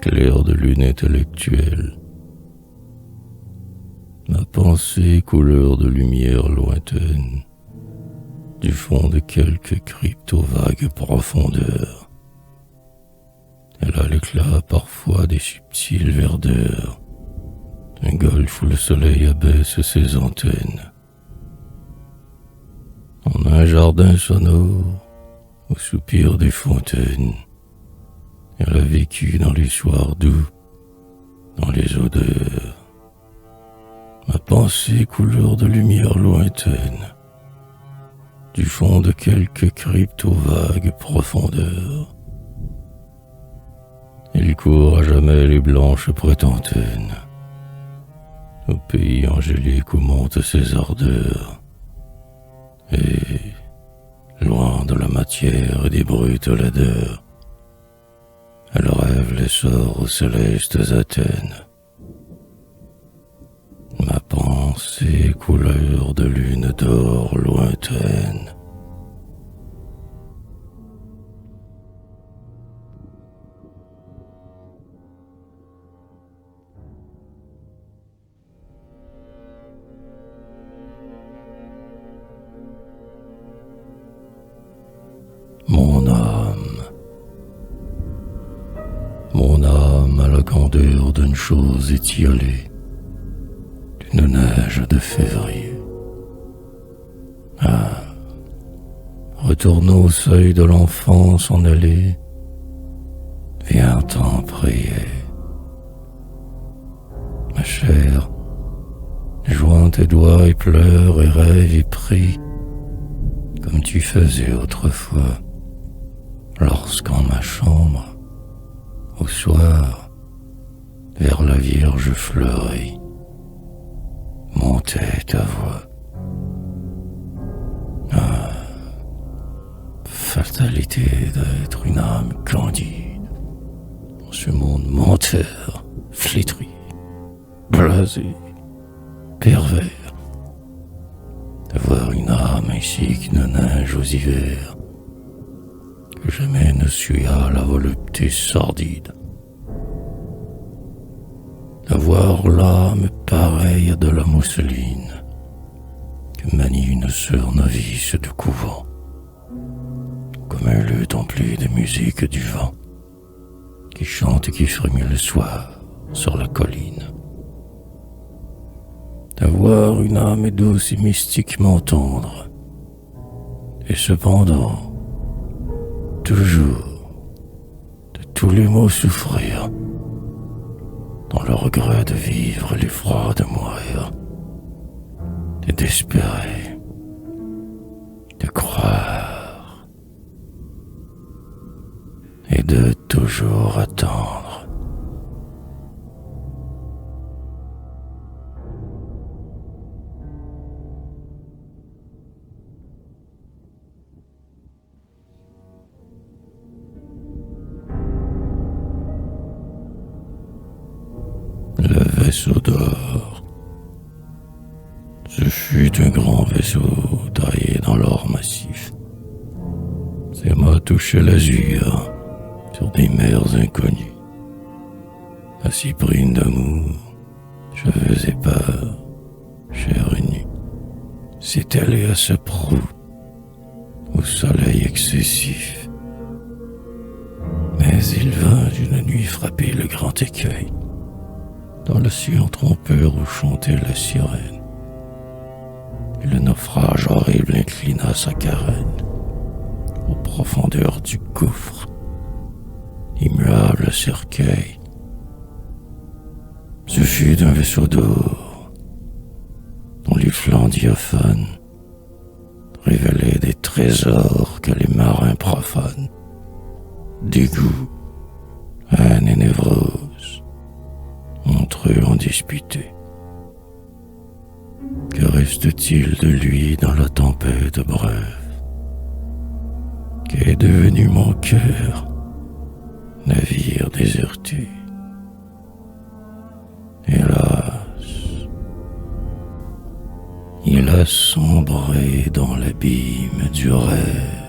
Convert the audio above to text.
clair de lune intellectuelle. Ma pensée couleur de lumière lointaine, du fond de quelque crypte aux vagues profondeurs. Elle a l'éclat parfois des subtiles verdeurs, un golfe où le soleil abaisse ses antennes. En un jardin sonore, au soupir des fontaines, elle a vécu dans les soirs doux, dans les odeurs. Ma pensée couleur de lumière lointaine, du fond de quelque crypte aux vagues profondeurs. Il court à jamais les blanches prétentaines, au pays angélique où montent ses ardeurs. Et, loin de la matière et des brutes laideurs, elle rêve l'essor aux célestes Athènes. Ma pensée couleur de lune d'or lointaine. Mon âme a la candeur d'une chose étiolée, d'une neige de février. Ah, retournons au seuil de l'enfance en allée, viens t'en prier. Ma chère, joins tes doigts et pleure et rêve et prie, comme tu faisais autrefois, lorsqu'en ma chambre, au soir, vers la Vierge fleurie, montait ta voix. Ah, fatalité d'être une âme candide, dans ce monde menteur, flétri, blasé, pervers, d'avoir une âme ainsi qu'une neige aux hivers, que jamais ne suia la volupté sordide, d'avoir l'âme pareille à de la mousseline que manie une sœur novice de couvent, comme un luth empli de musique du vent, qui chante et qui frémit le soir sur la colline. D'avoir une âme douce et mystiquement tendre, et cependant, toujours, de tous les maux souffrir, dans le regret de vivre et l'effroi de mourir, et d'espérer, de croire, et de toujours attendre. Le vaisseau d'or. Ce fut un grand vaisseau taillé dans l'or massif. Ses mâts touchaient l'azur sur des mers inconnues. La cyprine d'amour, cheveux épars, chair nue, s'étalait à sa proue au soleil excessif. Mais il vint d'une nuit frapper le grand écueil, dans l'océan trompeur où chantait la sirène. Et le naufrage horrible inclina sa carène aux profondeurs du gouffre, immuable cercueil. Ce fut d'un vaisseau d'or, dont les flancs diaphanes révélaient des trésors que les marins profanes, dégoût, haine et névrose, entre eux ont disputé. Que reste-t-il de lui dans la tempête brève? Qu'est devenu mon cœur, navire déserté? Hélas, il a sombré dans l'abîme du rêve.